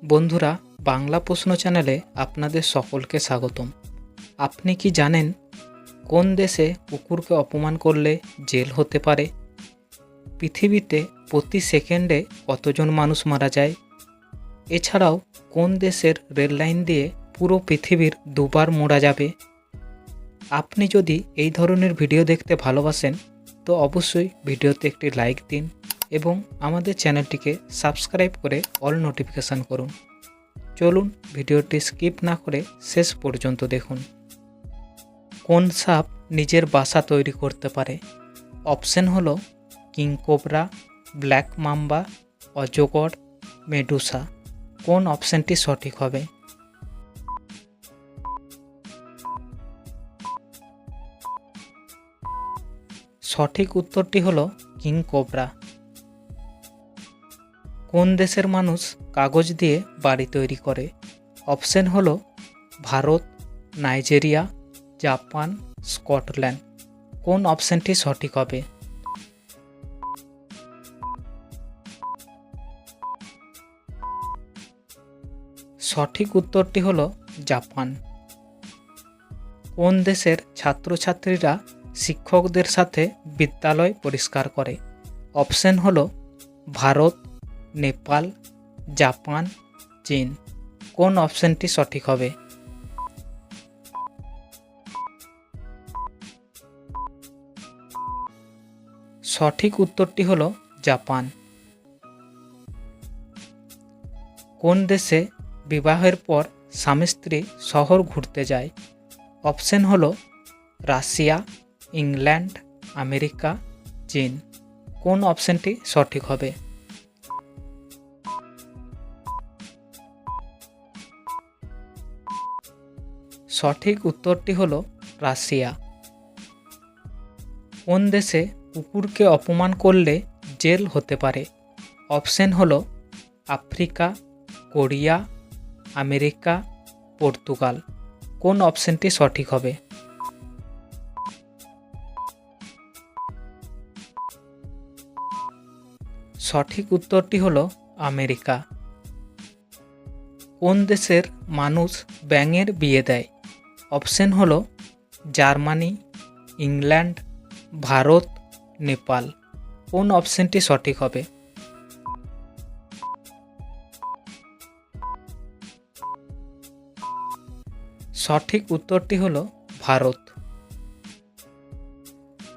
বন্ধুরা, বাংলা প্রশ্ন চ্যানেলে আপনাদের সকলকে স্বাগতম। আপনি কি জানেন কোন দেশে কুকুরকে অপমান করলে জেল হতে পারে? পৃথিবীতে প্রতি সেকেন্ডে কতজন মানুষ মারা যায়? এছাড়াও কোন দেশের রেল লাইন দিয়ে পুরো পৃথিবীর দুবার মোড়া যাবে? আপনি যদি এই ধরনের ভিডিও দেখতে ভালোবাসেন তো অবশ্যই ভিডিওতে একটি লাইক দিন এবং আমাদের চ্যানেলটিকে সাবস্ক্রাইব করে অল নোটিফিকেশান করুন। চলুন ভিডিওটি স্কিপ না করে শেষ পর্যন্ত দেখুন। কোন সাপ নিজের বাসা তৈরি করতে পারে? অপশন হলো কিং কোবরা, ব্ল্যাক মাম্বা, অজগর, মেডুসা। কোন অপশনটি সঠিক হবে? সঠিক উত্তরটি হলো কিং কোবরা। কোন দেশের মানুষ কাগজ দিয়ে বাড়ি তৈরি করে? অপশন হলো ভারত, নাইজেরিয়া, জাপান, স্কটল্যান্ড। কোন অপশনটি সঠিক হবে? সঠিক উত্তরটি হলো জাপান। কোন দেশের ছাত্রছাত্রীরা শিক্ষকদের সাথে বিদ্যালয় পরিষ্কার করে? অপশন হলো ভারত, নেপাল, জাপান, চীন। কোন অপশনটি সঠিক হবে? সঠিক উত্তরটি হলো জাপান। কোন দেশে বিবাহের পর স্বামী স্ত্রী শহর ঘুরতে যায়? অপশন হলো রাশিয়া, ইংল্যান্ড, আমেরিকা, চীন। কোন অপশনটি সঠিক হবে? সঠিক উত্তরটি হলো রাশিয়া। কোন দেশে কুকুরকে অপমান করলে জেল হতে পারে? অপশন হলো আফ্রিকা, কোরিয়া, আমেরিকা, পর্তুগাল। কোন অপশনটি সঠিক হবে? সঠিক উত্তরটি হলো আমেরিকা। কোন দেশের মানুষ ব্যাঙের বিয়ে দেয়? অপশন হলো জার্মানি, ইংল্যান্ড, ভারত, নেপাল। কোন অপশনটি সঠিক হবে? সঠিক উত্তরটি হলো ভারত।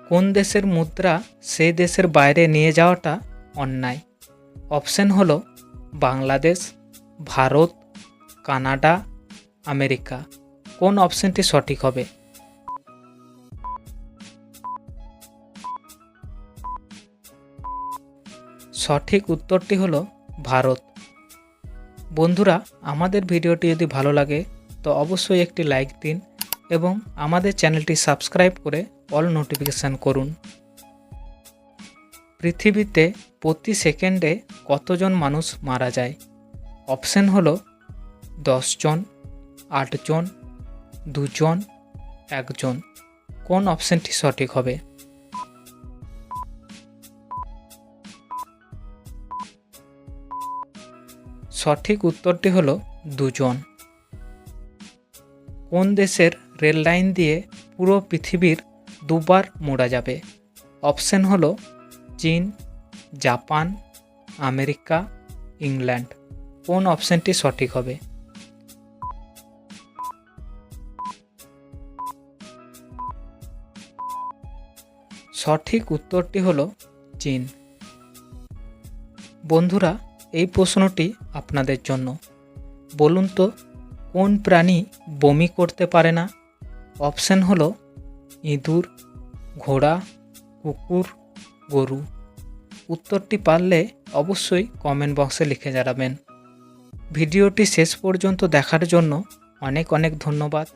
কোন দেশের মুদ্রা সেই দেশের বাইরে নিয়ে যাওয়াটা অন্যায়? অপশন হলো বাংলাদেশ, ভারত, কানাডা, আমেরিকা। কোন অপশনটি সঠিক হবে? সঠিক উত্তরটি হলো ভারত। বন্ধুরা, আমাদের ভিডিওটি যদি ভালো লাগে তো অবশ্যই একটি লাইক দিন এবং আমাদের চ্যানেলটি সাবস্ক্রাইব করে অল নোটিফিকেশান করুন। পৃথিবীতে প্রতি সেকেন্ডে কতজন মানুষ মারা যায়? অপশন হলো 10 জন, 8 জন, 2 জন, 1 জন। কোন অপশনটি সঠিক হবে? সঠিক উত্তরটি হলো 2 জন। কোন দেশের রেল লাইন দিয়ে পুরো পৃথিবীর দুবার মোড়া যাবে? অপশন হলো চীন, জাপান, আমেরিকা, ইংল্যান্ড। কোন অপশনটি সঠিক হবে? সঠিক উত্তরটি হলো চীন। বন্ধুরা, এই প্রশ্নটি আপনাদের জন্য। বলুন তো কোন প্রাণী বমি করতে পারে না? অপশন হলো ইঁদুর, ঘোড়া, কুকুর, গরু। উত্তরটি পারলে অবশ্যই কমেন্ট বক্সে লিখে জানাবেন। ভিডিওটি শেষ পর্যন্ত দেখার জন্য অনেক অনেক ধন্যবাদ।